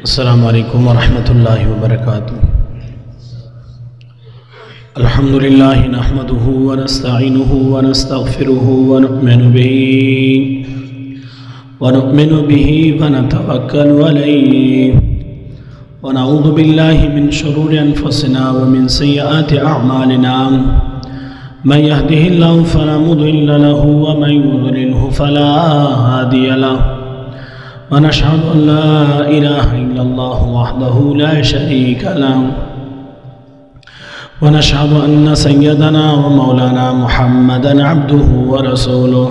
السلام علیکم ورحمۃ اللہ وبرکاتہ۔ الحمد للہ نحمده ونستعینه ونستغفره ونؤمن به ونتوکل علیہ ونعوذ باللہ من شرور انفسنا ومن سیئات اعمالنا من يهده الله فلا مضل له ومن يضلله فلا هادي له ونشهد أن لا إله إلا الله وحده لا شريك له ونشهد أن سيدنا ومولانا محمدا عبده ورسوله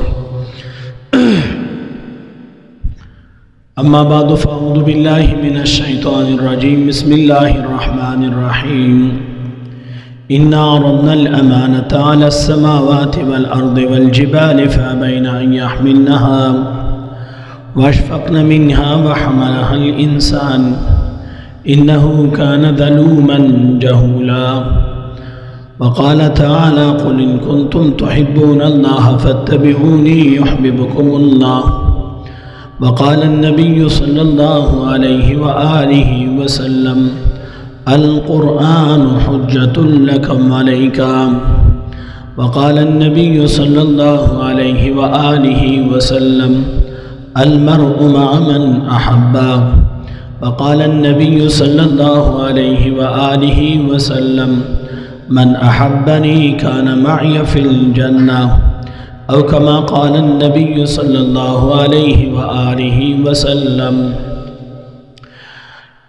أما بعد فأعوذ بالله من الشيطان الرجيم بسم الله الرحمن الرحيم إنا عرضنا الأمانة على السماوات والأرض والجبال فأبين أن يحملنها واشفقن منها وحملها الإنسان إنه كان ظلوما جهولا وقال تعالى قل إن كنتم تحبون الله فاتبعوني يحببكم الله وقال النبي صلى الله عليه وآله وسلم القرآن حجة لكم عليك وقال النبي صلى الله عليه وآله وسلم المرء مع من أحبه وقال النبي صلى الله عليه وآله وسلم من أحبني كان معي في الجنة أو كما قال النبي صلى الله عليه وآله وسلم۔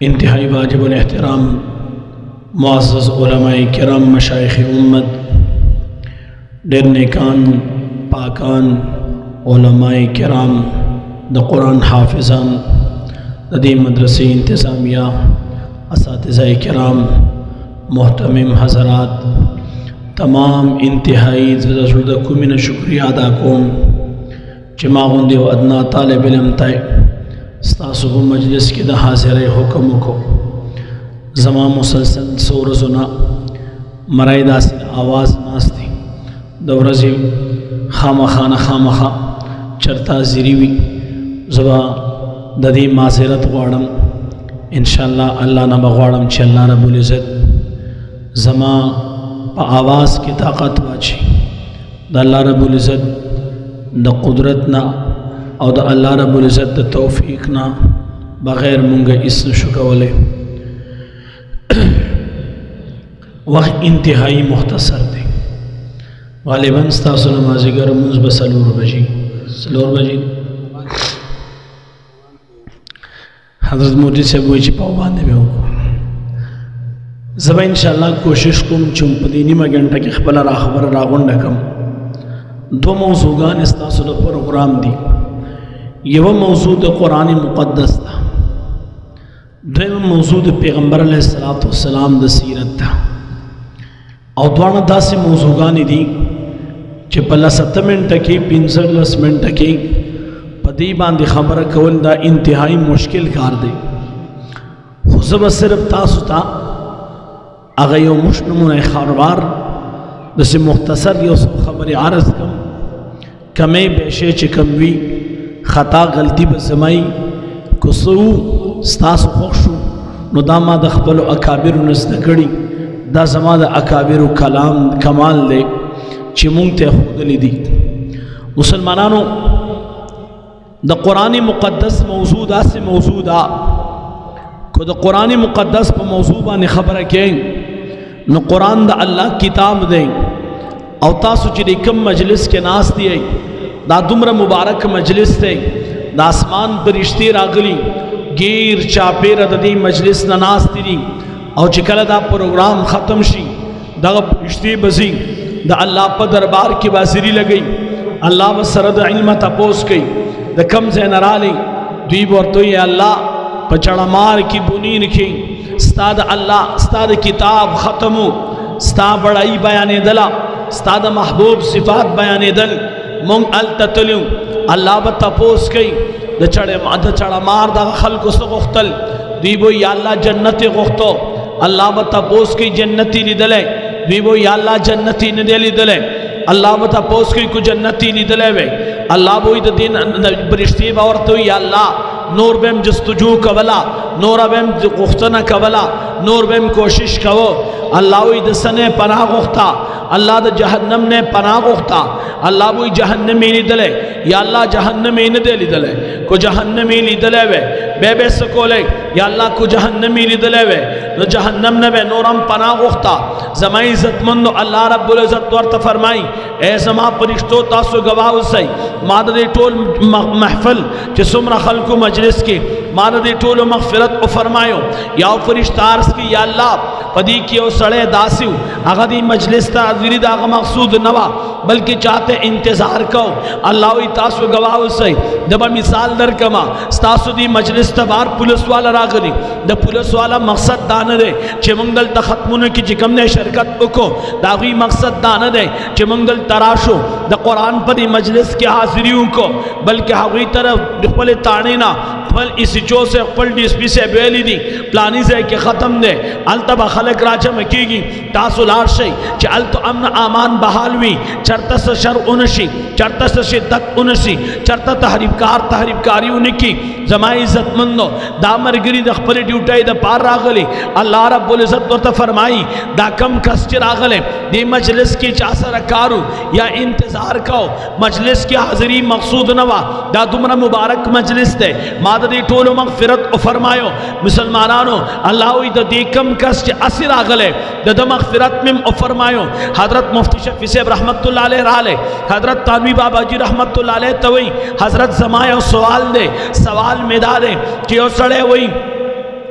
انتہائی واجب الاحترام معزز علماء کرام مشایخ امت، ڈیر نیکان پاکان علماء کرام، دا قرآن حافظان، دا دی مدرسی انتظامیہ، اساتذہ کرام، محتمم حضرات، تمام انتہائی زدہ کمین شکریہ ادا کوم چما غندی و ادنا طالب علم تائے ستاسو مجلس کی دا حاضر حکم کو زمان مسلسل سورزنا مرائی داسن آواز ناستی دورزی خامخا چرتا زیریوی زبا ددی معذرت غواړم انشاءاللہ اللہ نبا غواړم چې اللہ رب العزت زما پا آواز کی طاقت واچی دا اللہ رب العزت دا قدرتنا او دا اللہ رب العزت دا توفیقنا بغیر منگا اس نشکولے وقت انتہائی مختصر دے غالباً ستاسو نمازی گر منز بسلور بجی حضرت موجی سے بوئی چی پاو باندے میں ہوگا زبا انشاءاللہ کوشش کم چمپدینی مگنٹا کی خبر راخبر راغن ڈکم دو موضوعان استاسو دا پروگرام دی یہ موضوع دا قرآن مقدس دا دویم موضوع دا پیغمبر علیہ السلام دا سیرت دا او دوانا دا سی موضوعانی دی چی پلا 7 منٹا کی 15 منٹا کی پدی باندی خبر کول دا انتہائی مشکل کار دے خوزب صرف تاسو تا اغیو مشنمون خاروار دسی مختصر یو سو خبر عرض کم کمی بیشے چکموی خطا غلطی بزمائی کسو ستاسو خوشو نو دا ما دا خبلو اکابر نزدکڑی دا زما دا اکابر کلام کمال دے چی مونگتے خودلی دی مسلمانانو دا قرآن مقدس موضوع دا سے موضوع دا کو دا قرآن مقدس پا موضوع بانی خبر کہیں نو قرآن دا اللہ کتاب دیں او تاسو چی کم مجلس کے ناس دیئے دا دمر مبارک مجلس دیں دا اسمان پر رشتی راگلی گیر چاپیر دا دی مجلس ناس دی او چکل دا پروگرام ختم شی دا رشتی بزی دا اللہ پا دربار کی بازری لگئی اللہ بسرد علم تپوس کئی دا کم زین رالی دوی بورتوی اللہ پچڑا مار کی بونیر کی ستاد اللہ ستاد کتاب ختمو ستا بڑائی بیانے دلا ستاد محبوب صفات بیانے دل مونگ التتلیو اللہ با تپوس کئی دا چڑا مار دا خلق اس غختل دوی بو یا اللہ جنت غختو اللہ با تپوس کئی جنتی ندلے دوی بو یا اللہ جنتی ندلی دلے اللہ با تپوس کئی کو جنتی ندلے وے اللہ بوئی دا دین برشتی باورتو یا اللہ نور بیم جستجو کولا نور بیم غختنہ کولا نور بیم کوشش کو اللہ وی دسنے پناہ غختا اللہ دا جہنم نے پناہ غختا اللہ وی جہنمی لی دلے یا اللہ جہنمی ندے لی دلے کو جہنمی لی دلے وے بے سکولے یا اللہ کو جہنمی لی دلے وے نو جہنم نے بے نورم پناہ غختا زمائی عزت مندو اللہ رب العزت ورطا فرمائی اے زما پرشتو تاسو گواہ سی مادد ٹول محفل چی سمر خلقو مجلس کی مادد ٹول مغفرت او فرمائیو یا فرشتارس کی یا اللہ پدی کیو سڑے داسیو اگا دی مجلس تا عزیری دا اگا مقصود نوا بلکہ چاہتے انتظار کو اللہ وی تاسو گواہ سی دبا مثال در کما ستاسو دی مجلس تا بار پولیس والا راگلی دا پولیس والا مقصد دانا دے چی منگل تا ختمونو کی چکم نے شرکت اکو داغوی مقصد دانا دے چی منگل تراشو دا قرآن پر دی مجلس کی حاضریوں کو بلکہ حقی طرف پل تانینا پل اسی چو سے پل ڈیس پی سے بیلی دی پلانی سے کہ ختم دے التبا خلق راجہ مکی گی تاسو لارشی چی التو امن آمان بحالوی چرتا سے شر انشی چرتا سے شدت انشی چرتا تحریبکاری انکی زمائی عزت مندو دا مرگری دا خپل ڈیوٹائی دا پار راغلی اللہ رب العزت ورطا فرمائی دا کم کس چی راغلے دی مجلس کی چاسا رکارو یا انتظار کاؤ مجلس کی حاضری مقصود نوا دا دمرا مبارک مجلس دے ماددی ٹولو مغفرت فرمایو مسلمانانو اللہ ہوئی دا دی کم کس چی اسی راغلے دا مغفرت میں فرمایو حضرت مفتی شفی صاحب رحمت اللہ علیہ رالے حضرت تانوی بابا جی رحمت اللہ علیہ توئی حضرت زمایو سوال دے سوال میں دارے کہ او سڑے ہوئی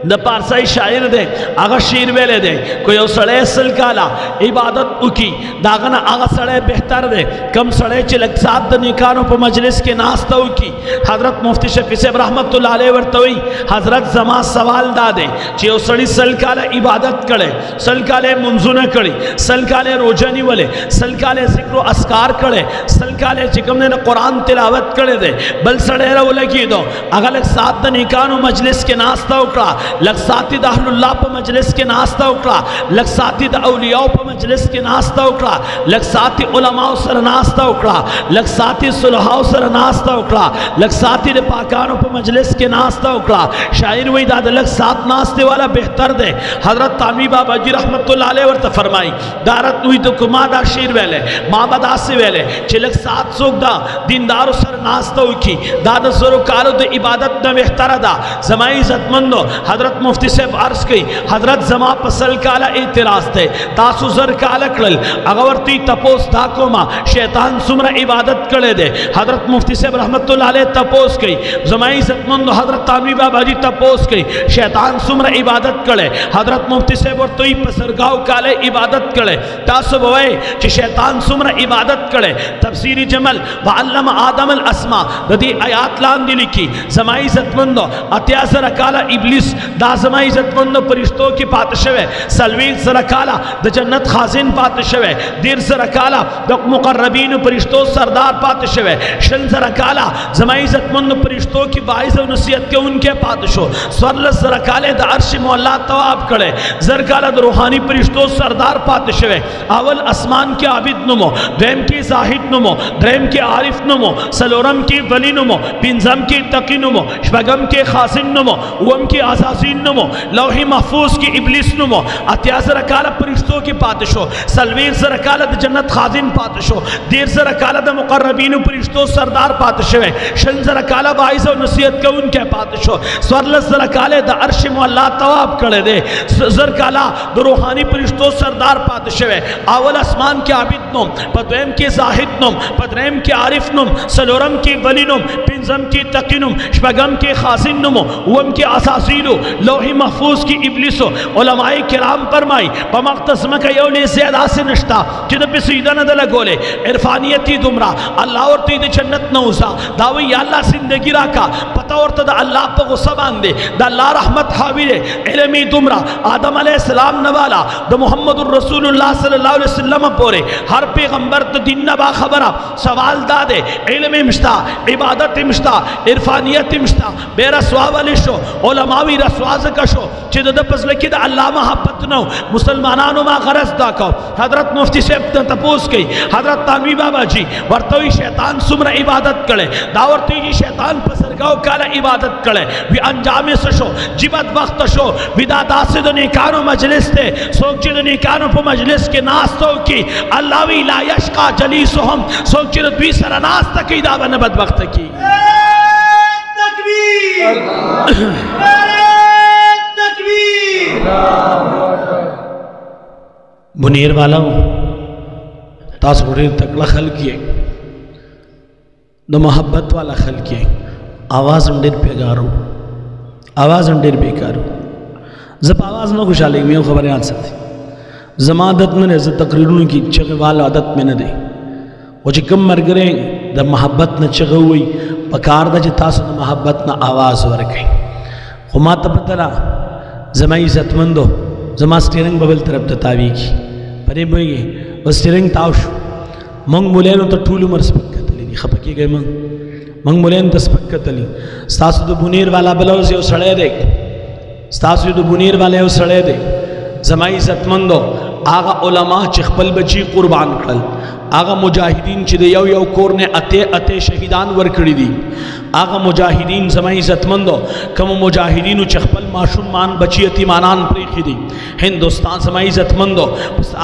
دا پارسائی شاعر دے آغا شیر ویلے دے کوئی او سڑے اصل کالا عبادت اکی داغنا آغا سڑے بہتر دے کم سڑے چلک سات دا نکانوں پا مجلس کے ناستہ اکی حضرت مفتی شفی صاحب رحمت اللہ علیہ ورطوئی حضرت زمان سوال دا دے چی او سڑی سل کالا عبادت کرے سل کالے منزونہ کری سل کالے روجانی والے سل کالے ذکر و اسکار کرے سل کالے چکم نے قرآن تلاوت کرے دے بل سڑے رو لگی دو اگر لگ سات دا نکانوں مجلس کے ناستہ اکڑا لگ ساتی دا اہل اللہ پا مجلس کے ناستہ اکڑا لگ ساتی دا اولیاء پا مجلس کے ناستہ اکڑا لگ ساتی علماء سر ناستہ اکڑا لگ ساتی صلحاء سر ناستہ اکڑا لگ ساتی دا پاکانوں پا مجلس کے ناستہ اکڑا شاعر وی دادا لگ سات ناستے والا بہتر دے حضرت تانوی بابا جی رحمت اللہ علیہ ورطا فرمائی دارت ہوئی تو کما دا شیر ویلے ماں بدا سے ویلے چھ لگ سات سوک دا دیندارو سر ناستہ اکی دادا سرو کارو دا عبادت دا بہتر دا زمائی عزت مندو حضرت مفتی صاحب عرض کی حضرت زما پسل کالا اعتراض تے تاسو زر کالا کلل اگورتی تپوس داکو ما شیطان سمرہ عبادت کڑے دے حضرت مفتی صاحب رحمت اللہ علیہ تپوس کی زمائی عزت مندو حضرت تانوی بابا جی تپوس کی شیطان سمرہ عبادت کڑے حضرت مفتی صاحب ورطوئی پسرگاو کالے عبادت کڑے تاسو بوئے چی شیطان سمرہ عبادت کڑے تفسیر جمل وعلم آدم الاسما دی آیات لان دی لکی زمائی عزت مندو اتیاسر کالا ابلیس دا زمائی عزت مندو پرشتوں کی پاتشوے سلویل سرکالا دا جنت خازن پاتشوے دیر سرکالا دا مقربین پرشتوں سردار پاتشوے شن سرکالا زمائی عزت مندو پرشتوں کی باعث و نصیحت کے ان کے پاتشو سورل سرکالے دا عرش مولا تواب کڑے زرکالا دا روحانی پرشتوں سردار پاتشوے اول اسمان کے عابد نمو درم کی زاہد نمو درم کے عارف نمو سلورم کی ولی نمو پنزم کی تقی نمو شپگم کے خازن نمو اوم کی عزازین نمو لوحی محفوظ کی ابلیس نمو اتیاز رکالہ پرشتوں کی پاتشو سلویر سے رکالہ دا جنت خازن پاتشو دیر سے رکالہ دا مقربین پرشتوں سردار پاتشوے شن سے رکالہ باعث و نصیحت کا ان کے پاتشو سورلس سے رکالہ دا عرش مولا تواب کڑے دے زرکالہ دا روحانی پرشتوں سردار پاتشوے اول اسمان کے عابد نم پدویم کی زاہد نم پدریم کی عارف نم سلورم کی ولی نم پنزم کی تقی نم شپگم کی خازن نم اوم کی اساسیلو لوحی محفوظ کی ابلیسو علماء کرام فرمائی پمقتسمہ کا یولی زیادہ سے نشتا چیدہ پہ سیدہ ندلہ گولے عرفانیتی دمرا اللہ اور تید جنت نوزا داوی یا اللہ زندگی راکا پتہ اور تدہ اللہ پہ غصہ باندے دا اللہ رحمت حاویلے علمی دمرا آدم علیہ السلام نوالا دا محمد الرسول اللہ صلی اللہ علیہ وسلم پورے ہر پیغمبر دا دین نبا خبرہ سوال دادے علم مشتا عبادت مشتا عرفانیت مشتا بے رسوا والی شو علماوی رسول رسواز کشو چی دا پزلکی دا اللہ محبت نو مسلمانانو ما غرص دا کو حضرت مفتی صاحب تپوس کی حضرت تانوی بابا جی ورطوی شیطان سمر عبادت کرے داورتی جی شیطان پسرگاو کالا عبادت کرے وی انجام سشو جی بدبخت شو وی دا داسی دا نیکانو مجلس تے سوک چی دا نیکانو پا مجلس کے ناستو کی اللہ وی لا یشقا جلیسوہم سوک چی دا دوی سر ناستا کی دا بنا بدبخت کی تکبیر تکبیر بونیر والا تاس گھڑیر تکلا خل کیے دو محبت والا خل کیے آواز انڈیر پیگارو آواز انڈیر بیکارو زب آواز نہ خوشحالی میں خبر یاد سکتی زمادت میں نے تقریروں کی چغے والا عادت میں نہ دے وہ چی کم مر گرے دا محبت نہ چغے ہوئی پکار دا چی تاسو دا محبت نہ آواز ورکیں خما تبتلا زمائی عزت مندو زما سٹیرنگ ببل طرف تتاوی کی پرے بوئی گئے وہ سٹیرنگ تاوشو منگ مولینو تا ٹھولو مرسپک کتلی دی خپکی گئے منگ مولین تسپک کتلی ستاسو دا بونیر والا بلوزی او سڑے دے ستاسو دا بونیر والا او سڑے دے زمائی عزت مندو آغا علماء چی خپل بچی قربان کرل آغا مجاہدین چی دے یو کورنے اتے شہیدان ورکڑی دی آغا مجاہدین زمائی عزت مندو کم مجاہدینو چی خپل معشون مان بچی اتیمانان پریخی دی ہندوستان زمائی عزت مندو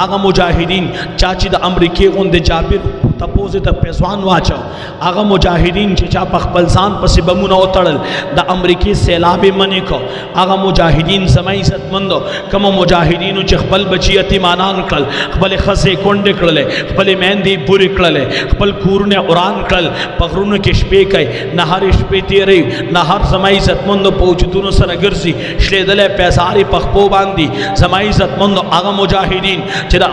آغا مجاہدین چاچی دا امریکی غند جابر تپوزی تا پیسوان واچاو آغا مجاہدین چی چا پخپلزان پسی بمونہ اتڑل دا امریکی سیلاب منی کو آغا مجاہدین زمائی عزت مندو کم مجاہدینو چی خپل بچی اتیمانان کرل خپل خزے کنڈ کرلے خپل مہندی بوری کرلے خپل کورنے اوران کرل پغرون کے شپے کئی نہار شپے تیرے نہار زمائی عزت مندو پوچھتونو سر گرزی شلیدلے پیساری پخپو باندی زمائی عزت مندو آغا مجاہدین چی دا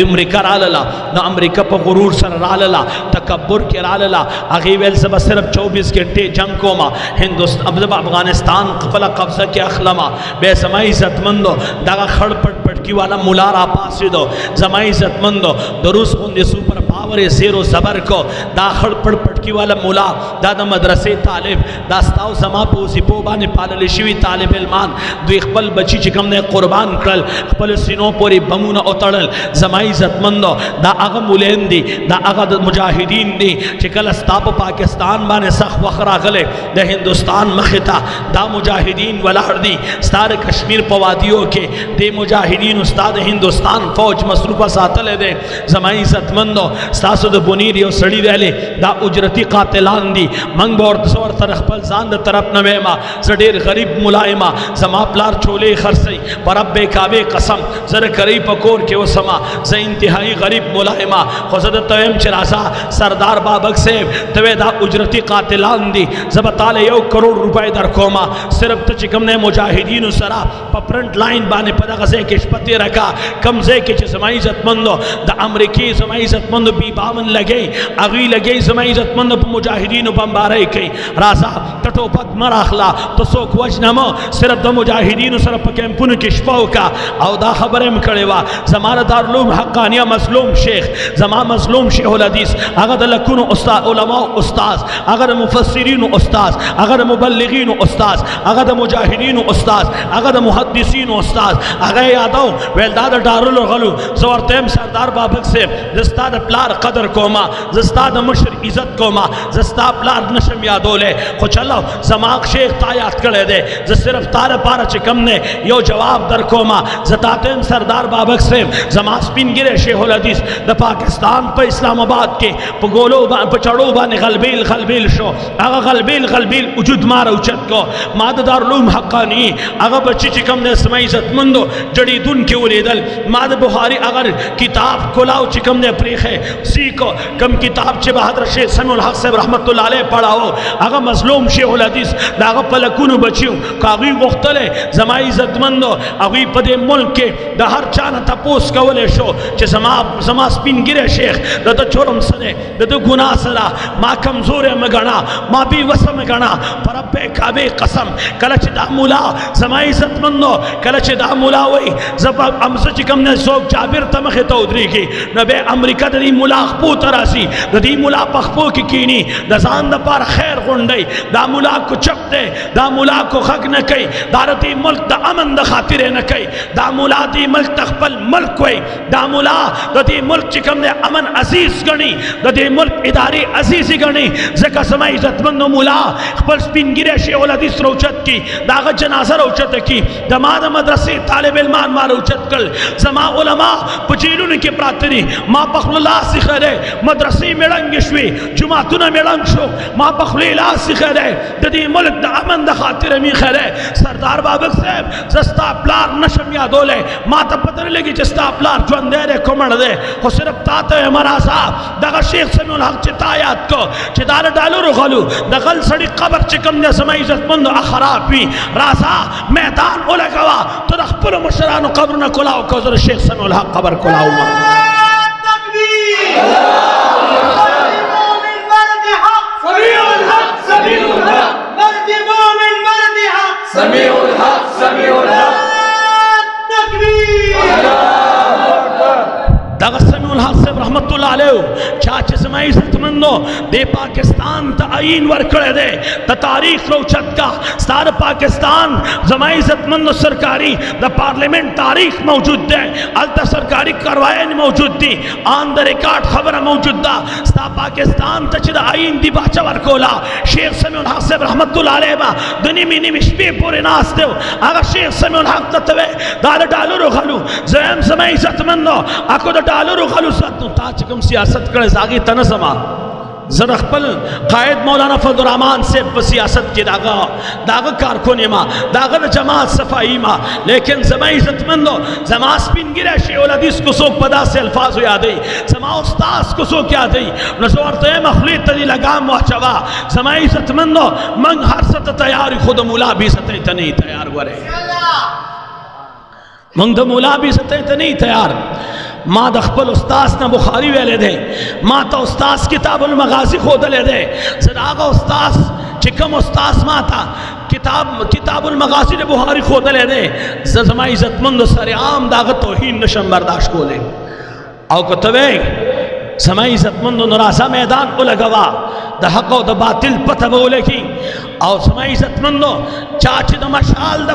امریکہ رالالا نا امریکہ پا غرور سر رالالا تکبر کے رالالا اغیویل سبا صرف 24 گھنٹے جنگ کو ما ہندوستان افغانستان قبل قبضہ کے اخلما بے زمائی عزت مندو داغا خڑ پٹ پٹکی والا ملارا پاسی دو زمائی عزت مندو دروس خوندی سوپر پاور زیر و زبر کو دا خڑ پٹ پٹکی والا ملا دا مدرسے طالب دا ستاو زما پوسی پوبانی پاللی شوی طالب علمان دوی خپل بچی چکم نے قربان کرل خپل سینوں پوری بمون اتڑل زمائی عزت مندو دا اغا مولین دی دا اغا مجاہدین دی چکل استاپ پاکستان بانے سخ وخرا غلے دا ہندوستان مختا دا مجاہدین ولار دی ستار کشمیر پوادیوں کے دے مجاہدین استاد ہندوستان فوج مصروفہ ساتلے دے زمائی عزت مندو ستاسو دا بونیر یو سڑی ویلے دا اجرتی قاتلان دی منگ بور دسور ترخ پل زاند طرف نویما زدیر غریب ملائما زما پلار چولے خرسی برب کعبے قسم زر کری پکور کے وسما ز انتہائی غریب ملائما خوزد تویم چرازا سردار بابک سیب توی دا اجرتی قاتلان دی زبطال 1 کروڑ روپے در کوما صرف تچکم نے مجاہدین سرا پا پرنٹ لائن بانے پدا غزے کے شپتی رکھا کمزے کے چھ زمائی عزت مندو دا امریکی زمائی عزت مندو بی باون لگے اغی لگے زمائی عزت مندو پا مجاہدین بمبارے کئی رازا تٹو پت مراخلا تو سوک وجنمو صرف دا مجاہدین سرا پا کیمپون کی شپاو کا او دا خبرم کڑے وا زمان دارلوم حقانیہ مظلوم شیخ زمان مظلوم شیخ الحدیث اگر دا لکون علماء استاز اگر مفسرین استاز اگر مبلغین استاز اگر دا مجاہدین استاز اگر دا محدثین استاز اگر یاداؤں ویلداد دارل غلو زورتیم سردار بابک سے زستاد پلار قدر کوما زستاد مشر عزت کوما زستاد پلار نشم یادو لے خوچ اللہ زماغ شیخ تایات کرے دے زد صرف تار پارا چکم نے یو جواب در کوما زتاتیم سردار بابک سے زماغ سپین گرے شیخ الحدیث دا پاکستان پا اسلام آباد کے پا گولو پا چڑو بانے غلبیل شو اگا غلبیل وجود مارا اچت کو ماد دارلوم حقانی اگا بچی چکم نے اسمائی عزت مندو جڑی دن کے ولیدل ماد بخاری اگر کتاب کلاو چکم نے پریخے سیکھو کم کتاب چے بہادر شیخ سمیع الحق صاحب رحمت اللہ علیہ پڑھاو اگا مظلوم شیخ الحدیث دا اگا پلکونو بچیو کاغی وقتلے زمائی عزت مندو اگوی پدے ملک کے دا ہر چانا تپوس کولے شو چے زما سپین گرے شیخ دا دا چورم سنے دا دا گناہ سرا ما کمزور مگنا ما بھی وسم گنا پر رب کعبے قسم کلچ دا مولا زمائی عزت مندو کلچ دا مولا وی زب امس چکم نے سوک جابر تمخ تو ادری کی نبی امریکہ دی مولا خپو تراسی دی مولا پخپو کی کینی دزان دا پار خیر غنڈی دا مولا کو چپ دے دا مولا کو خق نکی دا دی ملک دا امن دا خاطر نکی دا مولا دی ملک تخپل ملک وی دا مولا دا دی ملک چکم دے امن عزیز گنی دا دی ملک اداری عزیزی گنی زکا سمائی عزت مند مولا خپل سپینگیرے شیخ الحدیث روچت کی داغ جنازہ روچت کی دما دا مدرسی طالب علمان ما روچت کل زما علماء پچیلون کی پراتنی ما بخل اللہ سی خیرے مدرسی میڑنگ شوی جماعتنا میڑنگ شو ما بخل اللہ سی خیرے دا دی ملک دا امن دا خاطر می خیرے سردار بابک صاحب زستا پلار نشم یادو لے ما تا پتر لگی جستا پلار جو اندے کمڑ دے خو صرف تاتا ہے مراسا دا شیخ سمیع الحق چتا آیات کو چدار ڈالو رو غلو دا غل سڑی قبر چکم دے سمائی عزت مند اخراب بھی راسا میدان اولا گوا تو رخپل مشران قبر نہ کلاو کوزر شیخ سمیع الحق قبر کلاو ما تکبیر سمیع الحق سمیع الحق مرد مومن مرد حق سمیع الحق سمیع الحق تکبیر داغ سمیع الحق صاحب رحمت اللہ علیہ چاچ سمائی عزت مندو دے پاکستان تا آئین ورکڑے دے تا تاریخ روچت کا ستار پاکستان زمائی عزت مندو سرکاری دا پارلیمنٹ تاریخ موجود دے التا سرکاری کروائن موجود دی آن دا ریکارڈ خبر موجود دا ستا پاکستان تا چی دا آئین دی باچا ورکولا شیخ سمیع الحق صاحب رحمت اللہ علیہ با دنی میں نمشپی پوری ناس دیو آگا شیخ سمیع الحق تتوے دا ڈالو رو غلو زیم زمائی عزت مندو اکو دا ڈالو رو غلو ساتنو تا چکم سیاست کرے زاگی تنظمہ زرخ پل قائد مولانا فضل الرحمان سے سیاست کی داغا کارکونی ما داغا جماعت صفائی ما لیکن زمائی عزت مندو زما سپین گرے شیخ الحدیث کو سوک پدا سے الفاظ یادی زما استاذ کو سوک یادی نزورت اے مخلیط تنی لگام محچوا زمائی عزت مندو منگ ہر ست تیاری خود مولا بھی ستے تنی تیار گورے منگ دا مولا بھی ستے تنی تیار ما دا خپل استاذ نا بخاری ویلے دے ما تا استاذ کتاب المغازی خود لے دے زد آگا استاذ چکم استاذ ما تا کتاب المغازی نے بخاری خود لے دے زمائی عزت مند سر عام داغ توہین نشم برداشت کو لے او کتوے سمائی عزت مند نراسا میدان کو لگوا دا حق و دا باطل پتہ بولے کی اور سمائی عزت مندو چاچی دا مشال دا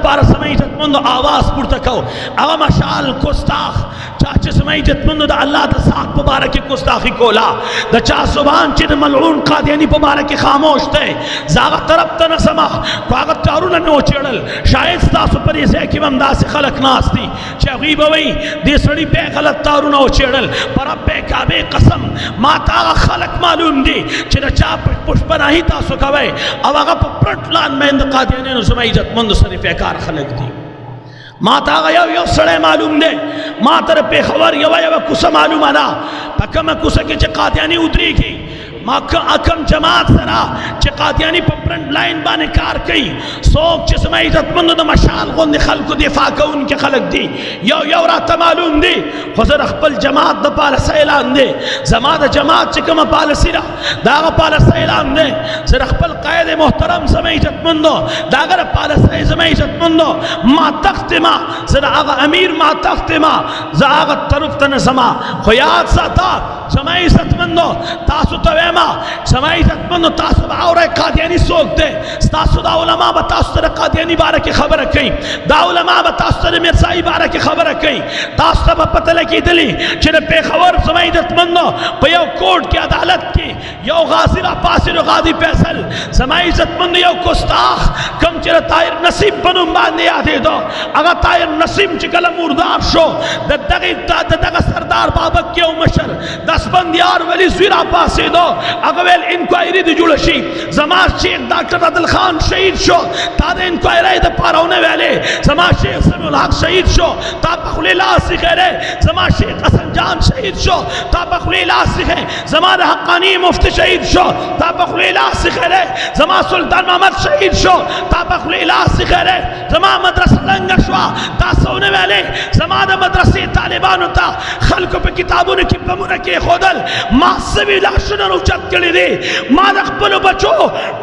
پارا سمائی عزت مندو آواز پورتا کھو اگا مشال کستاخ چاچی سمائی عزت مندو دا اللہ دا ساک پبارکی کستاخی کولا دا چا سبان چی دا ملعون قادیانی پبارکی خاموش تے زاغا طرف تا نسما کواغت چارونا نو چیڑل شاید ستاسو پر یہ زیکی ممدا سے خلق ناس دی چی غیب ہوئی دی سڑی پہ غلط تارونا ہو چیڑل پر اب پہ کعبے قسم ماتا آغا خلق معلوم دی چی دا چا پشپنا ہی تاسو کوئے او آغا پا پرٹ لان میں اند قادیانی نو سمائی عزت مند صرف ایکار خلق دی ماتا آغا یو سڑے معلوم دے ماتا رہ پہ خبر یو کسا معلوم آنا پکا میں کسا کی چی قادیانی ادری کی اکم جماعت سرا چی قادیانی پا پرنٹ لائن بانے کار کئی سوک چی سمائی عزت مندو دا مشال غند خلق دفاع کا ان کے خلق دی یو راتا معلوم دی خزر اخپل جماعت دا پالسا اعلان دے زمان دا جماعت چی کم پالسی را داغا پالسا اعلان دے زر اخپل قائد محترم سمائی عزت مندو داغا پالسا سمائی عزت مندو ما تخت ما زر آغا امیر ما تخت ما زر آغا طرف تنسما خویاد ساتا سمائی عزت مندو تاسو تویم سمائی عزت مندو تاسو با آورے قادیانی سوک دے تاسو دا علماء با تاسو در قادیانی بارے کی خبر کئی دا علماء با تاسو در مرزائی بارے کی خبر کئی تاسو با پتہ لکی دلی چنہ پہ خبر سمائی عزت مندو پہ یو کوٹ کی عدالت کی یو غازی را پاسی رو غازی پیسل سمائی عزت مندو یو کستاخ کم چنہ تائر نصیب بنم باندے آدھے دو اگا تائر نصیب چکل مردار شو دگا سردار بابک کیو مشر دستبندیار ولی زیرہ پاسی دو اگویل انکوائری دی جوڑشی زمان شیخ ڈاکٹر عدل خان شہید شو تا دے انکوائری دا پارونے ویلے زمان شیخ سمیع الحق شہید شو تا بخلی لاسی خیرے زمان شیخ حسن جان شہید شو تا بخلی لاسی خیرے زمان حقانی مفتی شہید شو تا بخلی لاسی خیرے زمان سلطان محمد شہید شو تا بخلی لاس خیرے زمان مدرس لنگ شوا دا سونے والے زمان مدرسی طالبانو تا خلقو پہ کتابوں کی بمونہ کی خودل ما سوی لاشن روچت کلی دی ما دخبلو بچو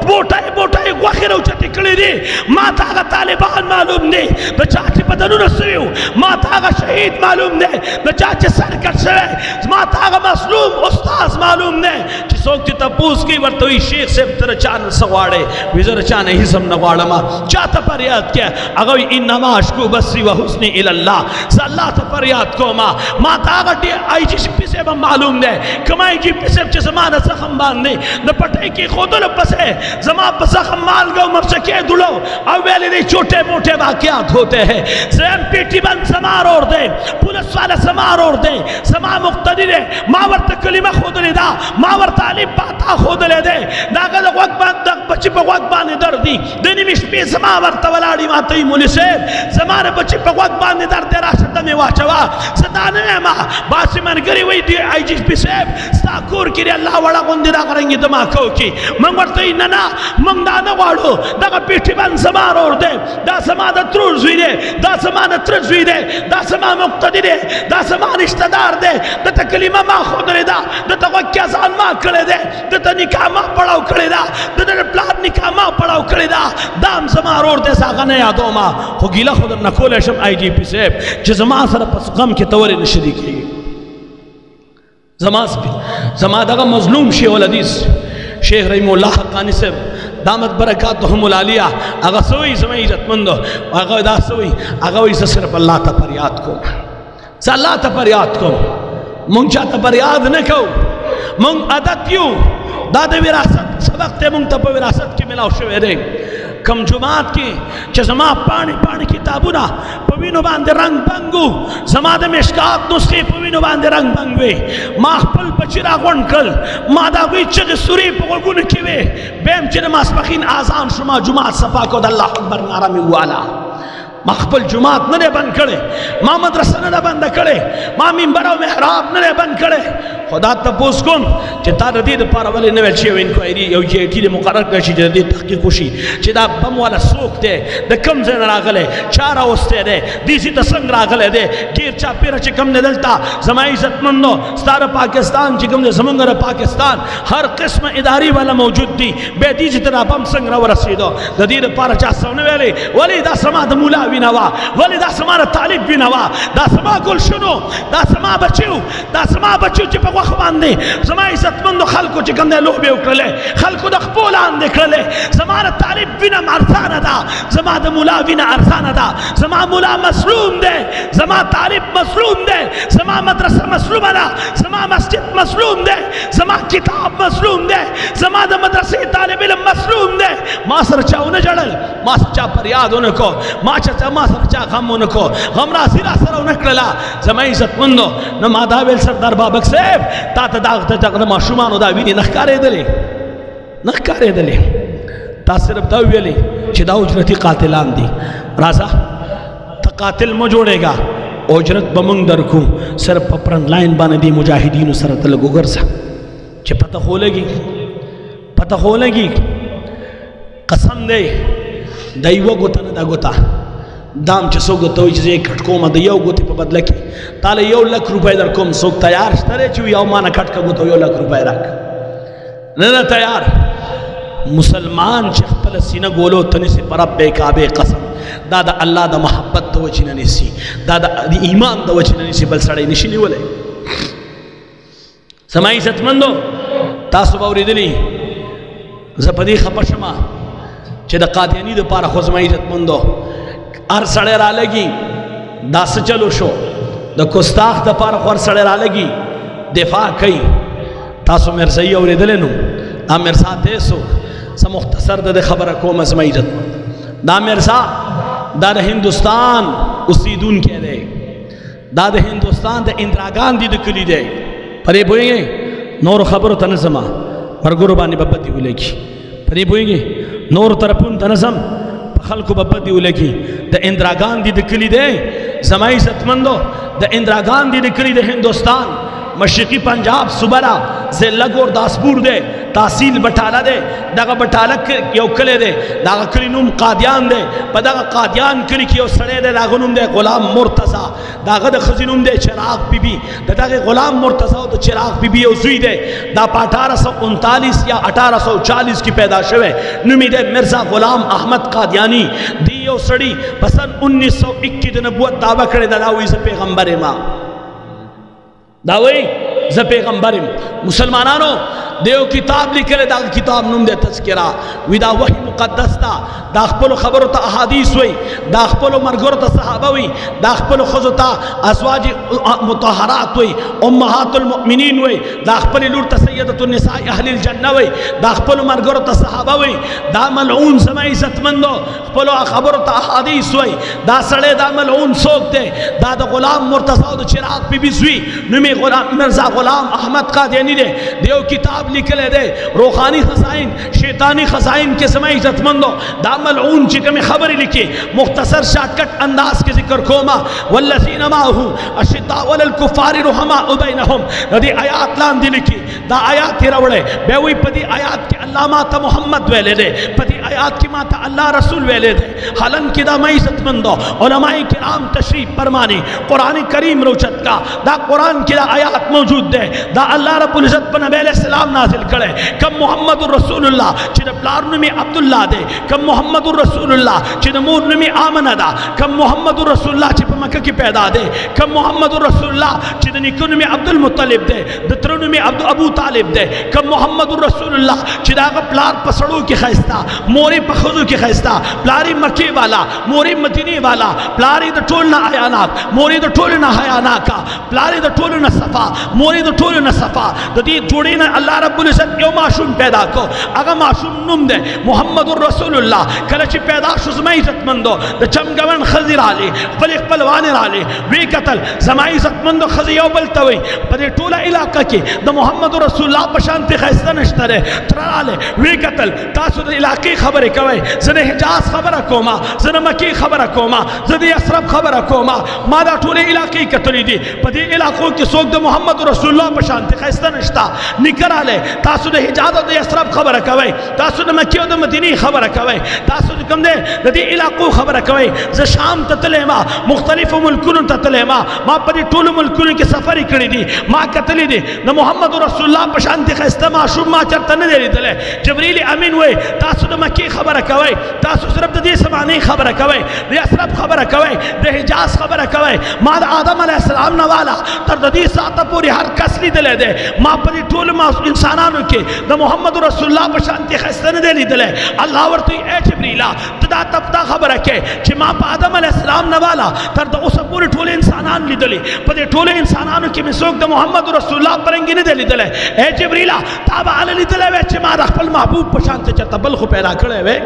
بوٹائی وخی روچت کلی دی ما تاغا طالبان معلوم دی دا چاچی بدنون سویو ما تاغا شہید معلوم دی دا چاچی سرکت شوے ما تاغا مسلوم استاذ معلوم دی چی سوک تی تپوس کی ورطوی شیخ سے تر چان سوارے ویزر چان حسم نوارا ما چاہتا پر یاد کیا اگوی انما اشکو بسی و حسنی الاللہ سا اللہ تا پر یاد کو ما تاغا دی آئی جی پیسے با معلوم دے کمائی جی پیسے چی زمانہ زخم باندے دا پٹے کی خودل پسے زمان پا زخم مال گو مرچکے دلو اویلی دی چھوٹے موٹے واقعات ہوتے ہیں زین پیٹی بند زمان اور دے پولیس والا زمان اور دے زمان مقتدی دے ماورت کلمہ خودلی دا ماورت علی باتا خودلے دے داگا دا وقت باند دا بچی پا وقت باندے در دی دنی مشپی زمان ورطا ولاڑی ماتوی مولی سے زمان بچی پا وقت باندے در دے راشتہ میں واچوا ستانے ما باسی من گری وی دی آئی جی پی سیب ستا کور کری اللہ وڑا گندی دا کرنگی دماغو کی من ورطای ننا من دا نوارو دا پیٹی بند زمان اور دے دا زمان دا تروزوی دے دا زمان ترزوی دے دا زمان مقتدی دے دا زمان اشتدار دے دا تا کلمہ ما خود لے دا دا تا وقت ازان ما کھڑے دے دا تا نکاح ما پڑاو کھڑے دا دا تا پلاد نکاح ما پڑاو کھڑے دا دام زمان اور دے ساگا نیا دو ما خو گیلہ خود نکولے شم آئی جی پی سیب چی زمان سر پس غم کی توری نشدی کی زمان داگا مظلوم شیخ الحدیث شیخ رحم اللہ حقانی سے دامت برکاتہم العالیہ اگا سوئی زمان عزت مندو اگا دا سوئی اگا ویسا صرف اللہ تا پر یاد کو سا اللہ تا پر یاد کو منگ چاہتا پر یاد نکو منگ عدد یوں داد وراثت سبق تے منگ تا پر وراثت کی ملاو شوئے دے کم جماعت کی چھ زمان پانی کتابونا پوینو باندے رنگ بنگو زمان دے مشکات نسخی پوینو باندے رنگ بنگوے ماہ پل پچیرا گون کل مادا گوی چگ سوری پگون کیوے بیم چنے ماسپخین آزان شما جماعت صفا کو دا اللہ اکبر نارا میں والا مخبل جماعت ننے بند کرے ما مدرسہ ننے بند کرے ما منبر و محراب ننے بند کرے خدا تپوس کن چی تا ردید پارا ولی نویل چیو ان کو ایری یو یہ ٹیلی مقرر کرشی جی ردید تحقیق کوشی چی دا بم والا سوک دے دا کم زین راگلے چارا استے دے دیسی تسنگ راگلے دے گیر چا پیرا چی کم ندلتا زمائی عزت مندو ستار پاکستان چی کم دے زمانگر پاکستان ہر قسم اداری والا موجود دی بے دیجی تنا بم سنگ رو رسیدو دا دید پارا چا سونے ولی دا سما دا مولا بینوا ولی دا سما طالب بینوا دا سما گل شنو دا سما بچیو چی پا وقت باندے زما عزت مندو خلقو چی کم دے لوح بے اکرلے خلقو دا خپولان دے کرلے زما طالب بینا مرسان دا زما دا مولا بینا ارسان دا زما مولا مسلوم دے زما طالب مسلوم دے زما مدرسہ مسلوم دا زما مسجد مسلوم دے زما کتاب مسلوم دے زما دا مدرسی طالب علم مسلوم دے ما سر چاو نجڑل ما سر چا پریاد انکو ما سر چا غم انکو غم را سیرا سر انکرلا زما عزت مندو نما داویل سردار بابک سیب تا تا داغتا جاگنا ما شمانو دا وینی نخکارے دلے تا صرف داویلی چی دا اجرتی قاتلان دی رازا تا قاتل مو جوڑے گا اجرت بمنگ در کو صرف پپرن لائن بانے دی مجاہدین سرط لگو گرزا چی پتہ خولے گی قسم دے دائیو گوتا ندا گوتا دام چه سوگ دوی چیزی ایک کھٹکوما دا یو گوتی پا بدلکی تاله یو لک روپای در کم سوگ تیار شتره چیو یو مانا کھٹکا گوتا یو لک روپای راک ننا تیار مسلمان چه خپل سینه گولو تنیسی پرب بے کعبے قسم دادا اللہ دا محبت دا وچی ننیسی دادا ایمان دا وچی ننیسی بل سڑے نشینی ولے سمائی ستمندو تاسو باوری دلی زپدی خپشما چه دا قادیانی دا پارا خوزمائی ستمندو ار سڑے را لگی دا سچلو شو دا کستاخ دا پارا خور سڑے را لگی دفاع کئی تاسو مرزائی اوری دلنو دا مرزا تیسو سا مختصر دا خبر کو مزمائی ستمند دا مرزا دا ہندوستان اسیدون کہہ دے دا ہندوستان دا اندراگان دی دکلی دے پرے بوئیں گے نور خبرو تنظمہ مرگرو بانی ببتی ہو لے گی پرے بوئیں گے نور ترپون تنظم خلقو ببتی ہو لے گی دا اندراگان دی دکلی دے زمائی ستمندو دا اندراگان دی دکلی دے ہندوستان مشرقی پنجاب سبرا زلگ اور داسپور دے تحصیل بٹالا دے داغا بٹالا یو کلے دے داغا کلی نوم قادیان دے پا داغا قادیان کلی کی یو سڑے دے داغا نوم دے غلام مرتضی داغا دا خزی نوم دے چراغ بی بی داغا غلام مرتضی دا چراغ بی بی یو زوی دے دا پا 1839 یا 1840 کی پیدا شوے نومی دے مرزا غلام احمد قادیانی دی یو سڑی پسن 1921 دا نبوت دعویٰ کرے دا داوی سے پیغمبر ماں داوی ز پیغمبرم مسلمانانو دیو کتاب لکھلے دا کتاب نم دے تذکرہ وی دا وحی مقدس دا دا خپلو خبرو تا احادیث وی دا خپلو مرگرو تا صحابہ وی دا خپلو خزو تا ازواج مطہرات وی امہات المؤمنین وی دا خپلی لور تا سیدت النساء اہل الجنہ وی دا خپلو مرگرو تا صحابہ وی دا ملعون سمائی عزت مندو خپلو خبرو تا احادیث وی دا سڑے دا ملعون سوک دے دا دا غلام مرتضی دا چراغ پی بیزوی نمی مرزا غلام احمد قادیانی دے دیو کتاب لکھلے دے روحانی خزائن شیطانی خزائن کے سمائی عزت مندو دا ملعون چکم خبری لکھی مختصر شاکٹ انداز کے ذکر کوما والذین ماہو اشداء والکفار رحماء بینہم دی آیات لان دی لکھی دا آیات ہی روڑے بیوی پدی آیات کی اللہ ماتا محمد ویلے دے پدی آیات کی ماتا اللہ رسول ویلے دے حالن کی دا میں عزت مندو علماء کرام تشریف فرمانی قرآن کریم روچت کا دا قرآن کی دا آیات موجود دے دا اللہ رب العزت پر نبی علیہ السلام نازل کرے کم محمد الرسول اللہ چید پلار نمی عبداللہ دے کم محمد الرسول اللہ چید مور نمی آمنہ دا کم محمد الرسول اللہ چید مکہ کی پیدا دے کم محمد الرسول اللہ چید نکو نمی عبد المطلب دے دترو نمی ابو طالب دے کم محمد الرسول اللہ چید آگا پلار پسڑو کی خیستہ موری پخذو کی خیستہ پلاری مکی والا موری مدینی والا پلاری دا ٹولنا آیاناک موری دا ٹولنا حیاناکا پلاری دا ٹولنا صفا موری دا ٹولنا صفا دا دی جوڑینا اللہ رب العزت یو معشوم پیدا کو اگا معشوم نم دے محمد الرسول اللہ کلچی پیدا شزمائی عزت مندو دا چمگون خزی رالی فلیق پلوانی رالی وی قتل زمائی عزت مندو خزی یو بلتوی پدی ٹولا علاقہ کی دا محمد الرسول اللہ پشانتی خیستہ نشترے ترالے وی قتل تاسو دا علاقی خبر کوئی زن حجاز خبر کوما زن مکی خبر کوما زن یسرب خبر کوما مادا ٹولے علاقی کتلی دی پدی علاقوں کی سوک دا محمد رسول اللہ پشانتی خیستہ نشتا نکر آلے تاسو دا حجاز دا یسرب خبر کوئی تاسو دا مکی دا مدینی خبر کوئی تاسو دا کم دے دا دی علاقوں خبر کوئی ز شام تتلے ما مختلف ملکون تتلے ما پدی ٹول ملکون کی سفری کری دی ما کتلی دی دا محمد رسول اللہ پشانتی خیستہ ما شب ما چرتا ندیری دلے جبریل امین ہوئے تاسو دا مکی خبر کوئی تاسو صرف دا دی سمانی خبر کوئی دا یسرب خبر کوئی دا حجاز خبر کوئی ما دا آدم علیہ السلام نوالا تر دا دی ساتا پوری ہر کسلی دلے دے ما پدی ٹول ما انسانانو کے دا محمد رسول اللہ پشانتی خیستہ ندیری دلے اللہ ورطوی اے جبریلہ تدا تبتا خبر کے چی ما پا آدم علیہ السلام نوالا تر دا اسا پوری ٹول انسانان لی دلی پدی ٹول انسانانو کی مسوک دا محمد رسول اللہ پرنگی ندیلی دلے اے جبریلہ تابا علی لی دلے وے چی ما رخپل محبوب پشانتی چرتا بلخو پیدا کھڑے وے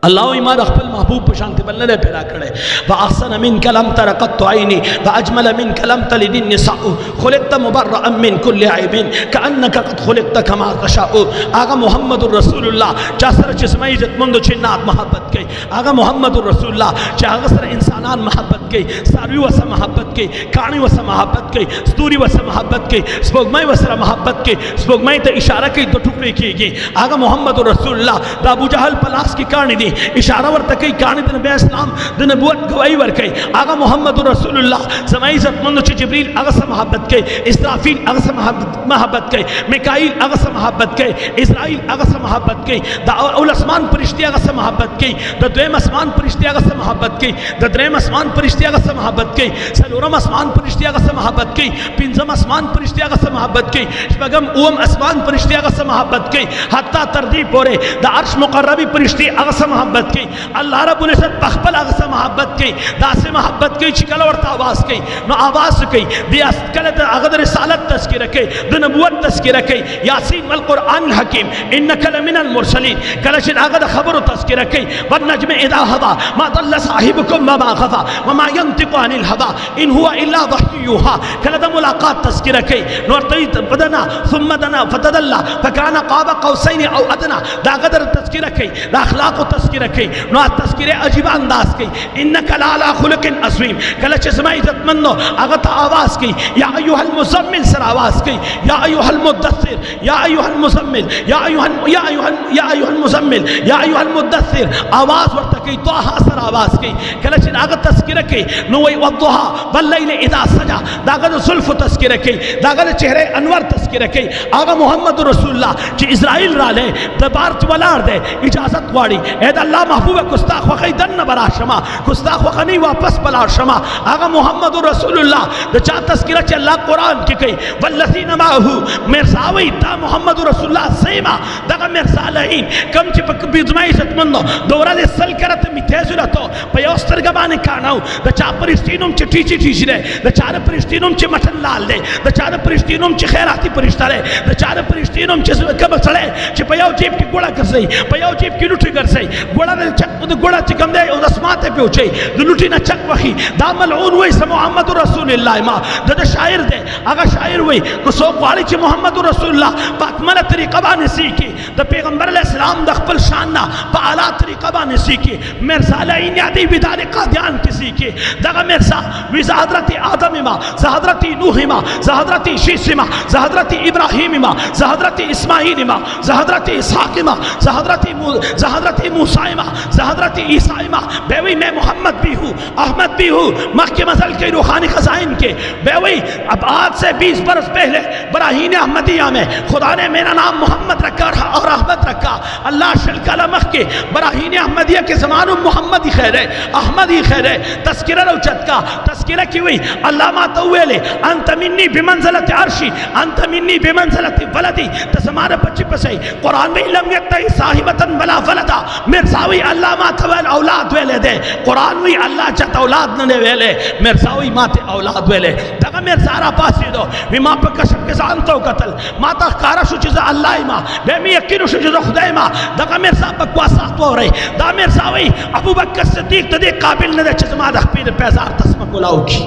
اللہ ایمان اخبر محبوب پشانتی بلنے پیدا کرے وَأَحْسَنَ مِنْكَ لَمْ تَرَ قَطُّ عَيْنِي وَأَجْمَلَ مِنْكَ لَمْ تَلِدِ النِّسَاءُ خُلِقْتَ مُبَرَّأً مِنْ كُلِّ عَيْبٍ كَأَنَّكَ قَدْ خُلِقْتَ كَمَا تَشَاءُ آگا محمد الرسول اللہ چاہسر چسمائی عزت مندو چنات محبت کی آگا محمد الرسول اللہ چاہسر انسانان محبت کی ساروی وسا محبت کی کانی وسا محبت کی ستوری وسا محبت کی سپوگمائی وسا محبت کی سپوگمائی تا اشارہ کی دو ٹکڑی کی گی آگا محمد الرسول اللہ دا ابو جہل پلاس کی کانی دی اشارہ ورتکی کانی دا نبی اسلام دا نبوت گواہی ورکی آگا محمد رسول اللہ سمائی عزت مندو چی جبریل اغسا محبت کی اسرافیل اغسا محبت کی میکائیل اغسا محبت کی اسرائیل اغسا محبت کی دا اول اسمان پرشتی اغسا محبت کی دا دویم اسمان پرشتی اغسا محبت کی دا دریم اسمان پرشتی اغسا محبت کی سلورم اسمان پرشتی اغسا محبت کی پنزم اسمان پرشتی اغسا محبت کی شپگم اوم اسمان پرشتی اغسا محبت کی حتی تردی پورے دا عرش مقربی پرشتی اغسا محبت کی اللہ رب العزت پخپل اغسا محبت کی دا سے محبت کی چکل ورطا آواز کی نو آواز کی دی اسکلت اغد رسالت تذکرہ کی دی نبوت تذکرہ کی یاسین والقرآن الحکیم انکا لمن المرسلین کلشن اغد خبر تذکرہ کی والنجم اذا ہوا ما ضل صاحبکم وما غفا وما ينطق عن الهوى ان هو الا وحی یوحى کلد ملاقات تذکرہ کی نورتوی بدنا ثم دنا فتدلہ فکان قاب قوسین او ادنا دا غدر تذکرہ کی دا اخلاق و تذکرہ کی نو تذکرہ عجیب انداز کی انک لالا خلق عظیم کلچ اسماء عزت مندو اغت آواز کی یا ایوہ المزمل سر آواز کی یا ایوہ المدثر یا ایوہ المزمل یا ایوہ المزمل یا ایوہ المدثر آواز ورتکی توہا سر آواز کی کلچ اغت تذکرہ کی نوی والضحا واللیل اذا سجا داغت ظلف تذکرہ کی داغت چہرے انور تذکرہ کی آغا محمد رسول اللہ چی اسرائیل را لے دبار چولار دے اجازت واری اید اللہ محبوب کستاخ وقی دن برا شما کستاخ وقنی واپس بلا شما آغا محمد رسول اللہ دا چاہ تذکرہ چی اللہ قرآن کی کئی والذین معہو مرزاوی تا محمد رسول اللہ سیما داغا مرزالہین کم چی پک بیدمائی ست مندو دورا دے سل کرت میتیزو لتو پیوستر گبانے کاناو دا چاہ پرشتینم چی ٹیچی ٹیچی دے دا چاہ پرشتینم چی مٹن لال دے دا چاہ پرشتینم چی خیراتی پرشتہ دے دا چاہ پرشتینم چی کب سڑے چی پیو جیب کی گوڑا کر سئی پیو جیب کی لٹی کر سئی گوڑا دے چک دا گوڑا چکم دے او دسماتے پہ اچھئی دا لٹی نا چک وخی دا ملعون ہوئی سا محمد رسول اللہ ما دا شاعر دے اگا شاعر ہوئی کسو قواری چی محمد رسول اللہ پا اکمل طریقہ بانے سیکی دا پیغمبر علیہ السلام دا خپل شاننا پا اعلیٰ طریقہ بانے سیکی مرزا لائن یادی بدار قادیان کسی کی دا مرزا ویزا حضرت آدم ما زہدرت نوح ما زہدرت شیس ما زہدرت ابراہیم ما زہدرت اسماعیل ما زہدرت اسحاق ما زہدرت موسیٰ ما زہدرت عیسیٰ ما بیوی میں محمد بھی ہوں احمد بھی ہوں مخی مزل کے روحانی خزائن کے بیوی اب آج سے 20 برس پہلے براہین احمدیہ میں خدا نے میرا نام محمد رکھا اور احمد رکھا اللہ شلکالہ مخ کے براہین احمدیہ کے زمانوں محمد ہی خیر ہے احمد ہی خیر ہے تذکرہ روچت کا تذکرہ کی ہوئی اللہ ما تویلے انت منی بمنزلت عرشی انت منی بمنزلت ولدی تسمارا بچی پسائی قرآن میں لم یکتہی صاحبتاً بلا ولدا مرزاوی اللہ ما تویل اولاد ویلے دے قرآن وی اللہ چت اولاد ننے ویلے مرزاوی ما تے اولاد ویلے دقا مرزارا پاسی دو وی ما پا کشب کے زانتو قتل ما تا خکارا شو چیز اللہ ما بیمی یقینو شو چیز خدای ما دقا مرزا بکواسات ہو رہی دا مرزاوی ابو بکر صدیق تدے قابل ندے چیز ما دخ پیر پیزار تسمک اولاو کی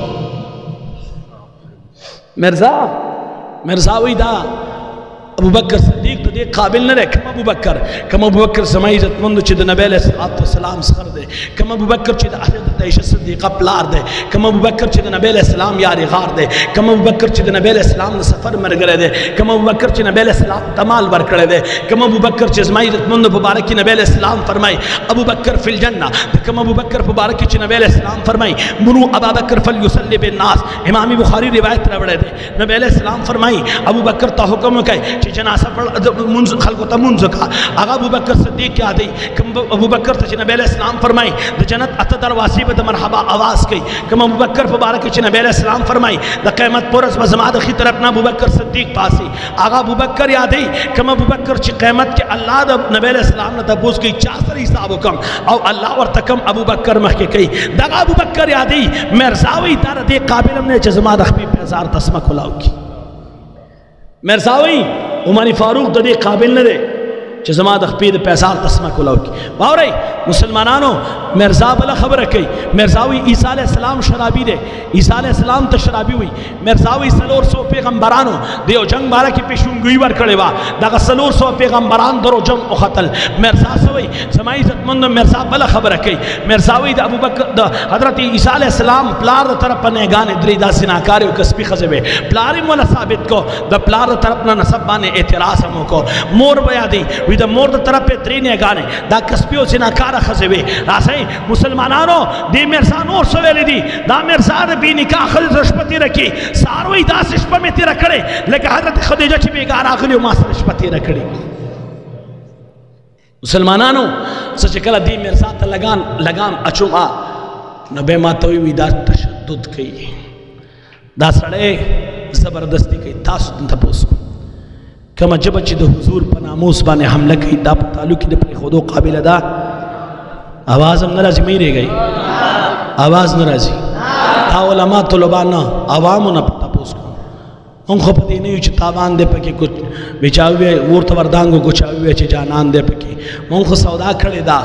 مرزاوی دا ابو بکر صدیق تو دے قابل نہ رہے کم ابو بکر سمائی عزت مندو چید نبی علیہ السلام سخر دے کم ابو بکر چید حضرت عائشہ صدیقہ پلار دے کم ابو بکر چید نبی علیہ السلام یاری غار دے کم ابو بکر چید نبی علیہ السلام سفر مرگرے دے کم ابو بکر چید نبی علیہ السلام تمال برکڑے دے کم ابو بکر چید سمائی عزت مندو پبارکی نبی علیہ السلام فرمائی ابو بکر فی الجنہ کم ابو بکر پبارکی چید نبی علیہ السلام فرمائی منو ابا بکر فلیسلی بالناس امامی بخاری روایت ربڑے دے نبی علیہ السلام فرمائی ابو بکر تا حکم کہے چی جناسہ خلقو تا منز کا آغا ابو بکر صدیق کیا دی کم ابو بکر تا چی نبی علیہ السلام فرمائی دا جنت اتا درواسی با دا مرحبا آواز کی کم ابو بکر فبارک چی نبی علیہ السلام فرمائی دا قیمت پورس بزماد خی طرفنا ابو بکر صدیق پاسی آغا ابو بکر یادی کم ابو بکر چی قیمت کے اللہ دا نبی علیہ السلام نے تبوز کی چاسر حساب کم او اللہ ورتکم ابو بکر محکی کئی دا ابو بکر یادی مرزاوی دار دی قابلم نے چزماد اخبی پیزار تسمک ہلاو کی مرزاوی عمانی فاروق دے قابل نہ دے چھ زمان دخپید پیسال تسمہ کلاو کی باوری مسلمانانو مرزا بلا خبر رکھئی مرزاوی عیسیٰ علیہ السلام شرابی دے عیسیٰ علیہ السلام تا شرابی ہوئی مرزاوی سلور سو پیغمبرانو دیو جنگ بارا کی پیشونگوی ور کڑے وا داگا سلور سو پیغمبران درو جنگ اخطل مرزا سوئی سمائی عزت مند مرزا بلا خبر رکھئی مرزاوی دا ابو بکر دا حضرت عیسیٰ علیہ السلام پلار دا طرف پنے گانے دری دا سناکاری و کسبی خزبے پلاری مولا ثابت کو دا پلار دا طرف نا نصب بانے اعتراض ہمو کو مور بیا دی وی دا مور دا طرف پہ درینے گانے دا کسبیو سناکار خزبے راسیں مسلمانانو دی مرزا نور سویلی دی دا مرزا دا بی نکاح خلد رشپتی رکھی ساروی دا سشپا میں تی رکھڑے لیکن حضرت خدیجہ چی بیگار آخلی و ماس رشپتی رکھڑی مسلمانانو سچکل دی مرزا تا لگام اچوم آ نبی ماتوی وی دا تشدد کئی دا سڑے زبردستی کئی تاسو دن تپوس کو کما جب چی دا حضور پناموس بانے حملہ کئی دا پتالو کی دا پر خودو قابل دا آواز ہم نرازی میں رہ گئی آواز نرازی تا علماء طلبانا عوامو نا پتا پوس کو ان خو پتی نہیں چی تابان دے پکی کچھ بچاوئے ورط وردانگو کچھاوئے چی جانان دے پکی ان خو سودا کھڑے دا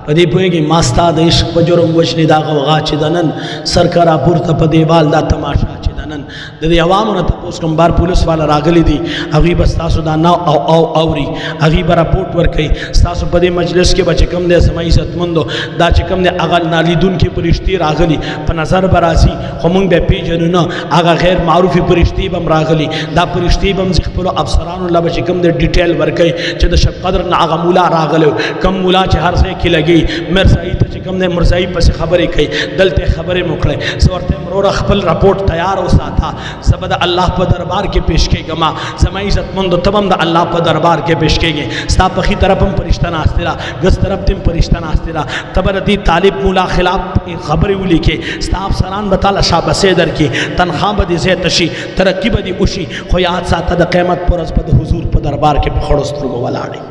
پدی پوئے گی ماستا دا عشق پجرم وجنی دا غوغا چی دنن سرکارا پورتا پدی وال دا تماشا چی دنن نن د دې عوامو نه تاسو کوم بار پولیس والا راغلي دي هغه بس تاسو دا نو او اوري هغه به راپورټ ورکړي تاسو په دې مجلس کې بچ کم دې سمای عزتمندو دا چې کم دې هغه نالیدون کې پرشتي راغلي په نظر براسي خو موږ به پیژنو نه هغه غیر معروفي پرشتي بم راغلي دا پرشتي بم خپل افسرانو الله بچ کم دې ډیټیل ورکړي چې د شب قدر نه هغه مولا راغلو کم مولا چې هر ځای کې لګي مرزای ته چې کم دې مرزای پس خبرې کوي دلته خبرې موکړي سورته مرور خپل رپورټ تیار وساته زبد الله په دربار کې پیش کېګما زما عزت مند تبم د الله په دربار کې پیش کېږي ستا په خي طرف هم فرشتہ ناشته را ګس طرف تم فرشتہ ناشته را تبرتی طالب مولا خلاف خبرې ولي کې ستا افسران بتاله شابسه در کې تنخواه به دې زه تشي ترقی به دې وشي خو یاد ساته د قیامت پر ورځ په حضور په دربار کې په خړو سترګو ولاړې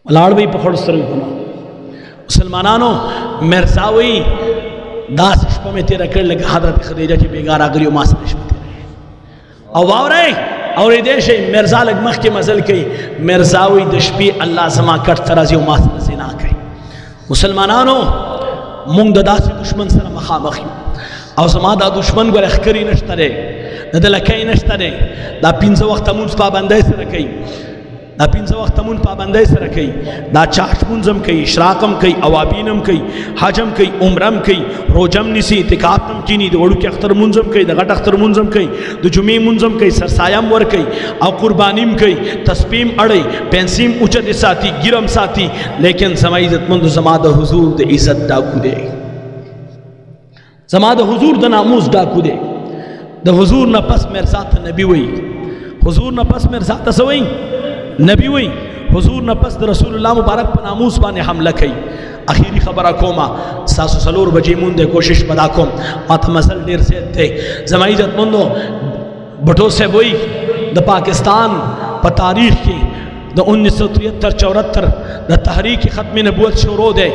ولاړ به په خړو سترګو مسلمانانو مرزاوی داس شپه میں تیرا کر لگا حضرت خدیجہ چی بیگار آگری و ماسر شپه تیرا او باورے اور دیشے مرزا لگ مخ کے مزل کئی مرزاوی دشپی اللہ زما کٹ ترازی و ماسر زنا کئی مسلمانانو مونگ دا داسی دشمن سر مخامخی او زما دا دشمن گو اخکری نشترے ندلکی نشترے دا پینز وقت مونز پابندے سر کئی دا پینځه وخت مون پابندۍ سره کوي دا چاش منظم کوي اشراقم کوي اوابینم کوي حجم کوي عمرم کوي روجم نسی اعتکاف تم کینی د وړو کې اختر منظم کوي د غټ اختر منظم کوي د جمعې منظم کوي سرسایم ور کوي او قربانیم کوي تسبیم اړي پنسیم اوچت ساتي ګرم ساتي لیکن زما عزت مند زما د حضور د عزت ډاکو دی زما د حضور د ناموس ډاکو دی د حضور نه پس مرزا ته نبی وای حضور نه پس مرزا ته سوي نبی وی حضور نه پس د رسول الله مبارک په ناموس باندې حمله کوي اخیری خبره کومه ساسو سلور بجې مونږ د کوشش پدا کوم ماته مسل ډیر زیات ته زما عزت مندو بټو سے وی د پاکستان په تاریخ کې د 1973-74 د تحریک ختم نبوت شروع ده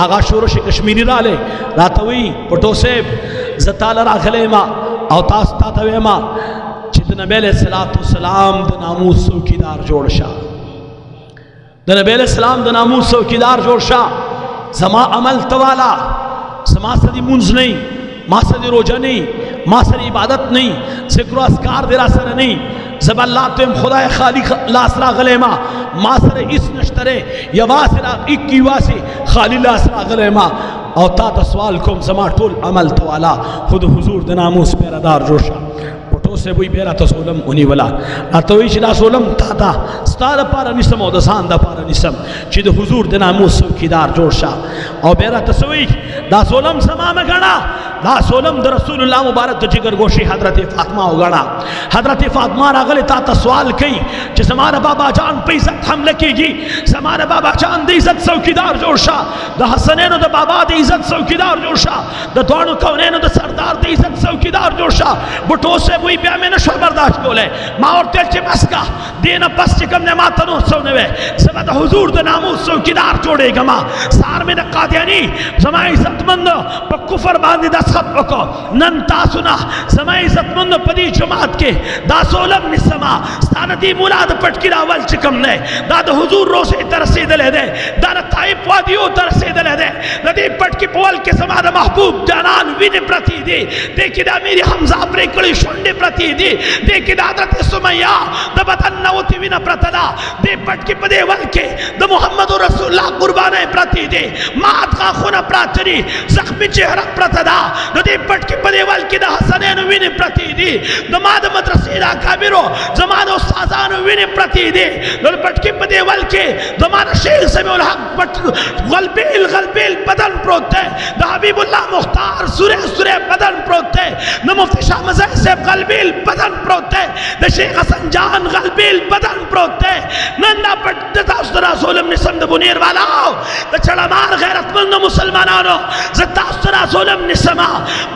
آغا شورش کشمیری راله راتوی پټو سے زتال راغله ما او تاسو ته ما د نبی علیہ السلام د ناموس څوکیدار جوړ شه د نبی علیہ السلام د ناموس څوکیدار جوړ شه زما عمل توالا زما سدی منځ نه ما سدی روزه نه ما سدی عبادت نه ذکر و اذکار درا سره نه زب اللہ تم خدا خالق لاسرا غلیما ما سره اس نشتره یواسرا اکی واسی خالی لاسرا غلیما او تا سوال کوم زما ټول عمل توالا خود حضور د ناموس پیرادار جوړ شه تو سے وہی بیرا تو سولم انہی ولا اتوی چدا سولم تا تا ستاد پارا نسم او د سان دا پارا نسم چې د حضور د ناموس څوکیدار جوړ شه او بیرا تسوی دا سولم سما میں گنا دا سولم د رسول الله مبارک د جگر گوشی حضرت فاطمہ او گنا حضرت فاطمہ راغله تا سوال کئ چې زمانہ بابا جان په عزت حمله کیږي زمانہ بابا جان د عزت څوکیدار جوړ شه د حسنینو د بابا د عزت څوکیدار جوړ شه د دوانو کونینو د سردار د عزت څوکیدار جوړ شه بټو سے وہی بیا میں نے شو برداشت بولے ماں اور تیل چی بس کا دینا پس چکم نے ماں تنو سو نوے سبت حضور دا ناموس څوکیدار جوڑے گا ماں سار میں نے قادیانی زمائی عزت مند پا کفر باندی دس خط بکو نن تاسونا زمائی عزت مند پدی جماعت کے دا سولم نسما ستاندی مولاد پٹکی راول چکم نے دا دا حضور روسے ترسی دلے دے دا دا طائب وادیو ترسی دلے دے دا دی پٹکی پول کے زمان دا محبوب جانان وین پرتی دی دیکھی دا میری حمزہ پری کلی شنڈی پرتی دی دیکھی دا حضرت سمیہ دا بدن نوتی وینا پرتدا دے پٹکی پدے ولکے دا محمد رسول اللہ قربانے پرتی دی مات کا خون پراتری زخمی چہرہ پرتدا دا دے پٹکی پدے ولکے دا حسنین وین پرتی دی دا ماد مدرسی دا کابرو زمان استازان وین پرتی دی دا پٹکی پدے ولکے دا ماد شیخ سمیع الحق غلبیل غلبیل بدن پروتے دا حبیب اللہ مختار سورے سورے بدن پروتے دا مفتی شاہ مزائی سے غلبیل بدن پروتے دا شیخ حسن جان غلبیل بدن پروتے نندا پٹتا استرا سولم نسم دا بونیر والا دا چڑا مار غیرت مند مسلمانانو زتا استرا سولم نسما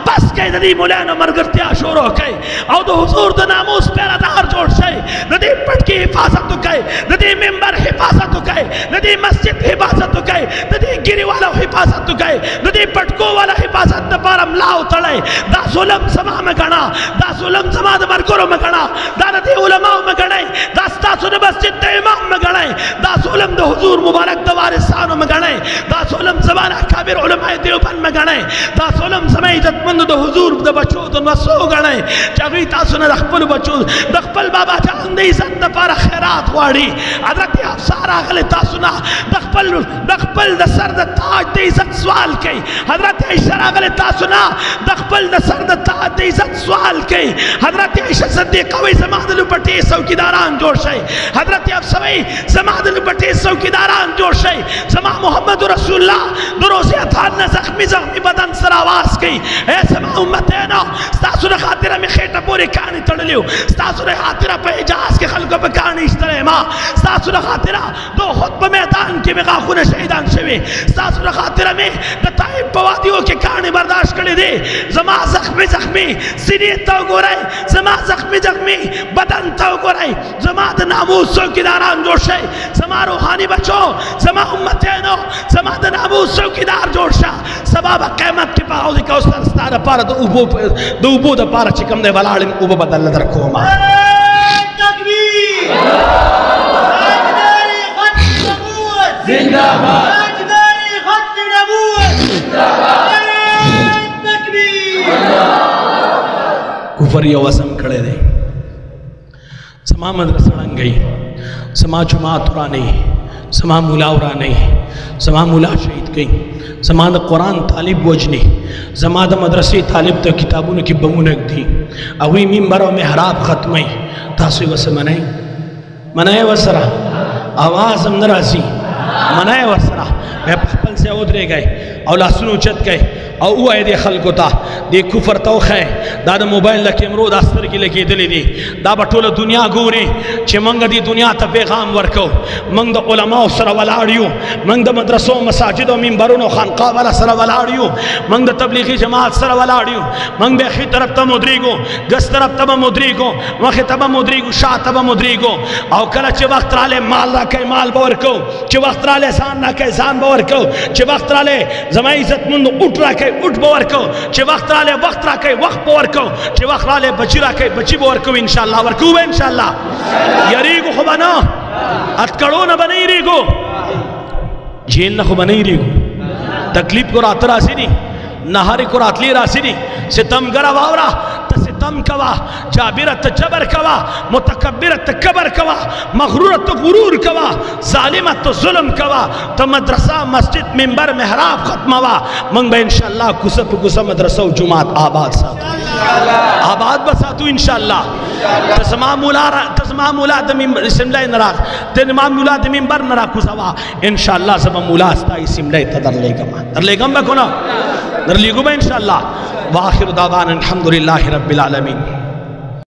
بس کئی دا دی مولانا مرگرتیا شروع کئی او دا حضور دا ناموس پیرادار جوڑ شئی دا دی پٹ کی حفاظت کئی دا دی ممبر حفاظت کئی دا دی مسجد حفاظت کئی دا دی گری والا حفاظت کئی دا دی پٹکو والا حفاظت دا پارم لاؤ تڑے دا سولم سما میں گنا دا سولم سما دا مرگروں میں گنا دا دی علماء میں گنے دا ستاسو دا مسجد دا امام میں گنے دا سولم دا حضور مبارک دا وارثانوں میں گنے دا سولم زمانہ کابر علماء علماء دیوبند میں گنے دا ظلم زمائی عزتمند دا حضور دا بچو دا نسو گنے چاگوی تاسو نا دخپل بچو دخپل بابا جان دی عزت دا پارا خیرات واری حضرت افسار آگلے تاسو نا دخپل دا سر دا تاج دی عزت سوال کئی حضرت عائشہ آگلے تاسو نا دخپل دا سر دا تاج دی عزت سوال کئی حضرت عائشہ صدیقہ وی زمان دلو پٹی سوکیداران جوڑ شئی حضرت افسوی زمان دلو پٹی سوکیداران جوڑ شئی زمان محمد رسول اللہ دروزی اتحان زخمی بدن سر آواز کی اے زمان امتینا ستاسو نے خاطرہ میں خیٹا پوری کانی تڑلیو ستاسو نے خاطرہ پہ اجاز کے خلقوں پہ کانی اشترے ماں ستاسو نے خاطرہ دو خطب میدان کی مغاخون شہیدان شوی ستاسو نے خاطرہ میں نتائب پوادیوں کے کانی برداشت کردی دے زمان زخمی سینی تو گو رہے زمان زخمی بدن تو گو رہے زمان ناموس چوکیداران جوڑ شے زمان روحانی بچو زمان امتینو زمان ناموس چوکیدار جوڑ شا سباب قیمت کی پاہوزی کا اس ترستار پارا دو اوبو دا پارا چکم دے والارم اوبو بدل در کوما تکبیر راجداری خط نبوت زندہ باد راجداری خط نبوت زندہ باد تکبیر کفر یا وسم کھڑے دے سما مدرسہ رنگ گئی سما جماعت ارانی سما مولا ارانی سما مولا شہید گئی سما دا قرآن طالب وجنی سما دا مدرسی طالب تا کتابوں کی بمونک دی اوی ممبر و محراب ختمی تاسوی وسا منائے وسرا آواز ہم نرازی منائے وسرا میں پخپل سے ادرے گئے اولا سنو چت گئے او اوہ دے خلقو تا دے کفر توخ ہے دا دا موبائل لکی امرو داستر کی لکی دلی دی دا بطول دنیا گوری چھ منگ دی دنیا تا پیغام ورکو منگ دا علماء سر والاڑیو منگ دا مدرسوں مساجد و منبرون و خانقاہ والا سر والاڑیو منگ دا تبلیغی جماعت سر والاڑیو منگ بے خی طرف تا مدریگو گس طرف تا مدریگو وخی تبا مدریگو شاہ تبا مدریگو او کلا چھ وقت رالے مال راکے مال باورکو چھ وقت رالے زان راکے زان باورکو چھ وقت رالے زمائی عزت مند اٹھ راکے اٹھ باورکو چھ وقت رالے وقت راکے وقت باورکو چھ وقت رالے بچی راکے بچی باورکو انشاءاللہ ورکو بے انشاءاللہ یریگو خوبانا اتکڑو نہ بنائی ریگو جیل نہ خوب بنائی ریگو تکلیف کو رات راسی نہیں نہاری کو رات لی راسی نہیں ستم گرہ واورا ستم کوا جابرت جبر کوا متکبرت کبر کوا مغرورت غرور کوا ظالمت ظلم کوا تو مدرسہ مسجد منبر محراب ختموا منگ بے انشاءاللہ کسپ کسا مدرسہ و جماعت آباد ساتو آباد بساتو انشاءاللہ تسمام مولا دمین سملے نراک تنمام مولا دمین بر نراک کسوا انشاءاللہ سب مولا استائی سملے تدر لے گم در لے گم بکنا در لے گم انشاءاللہ وآخر دعوان الحمدللہ رب العالمین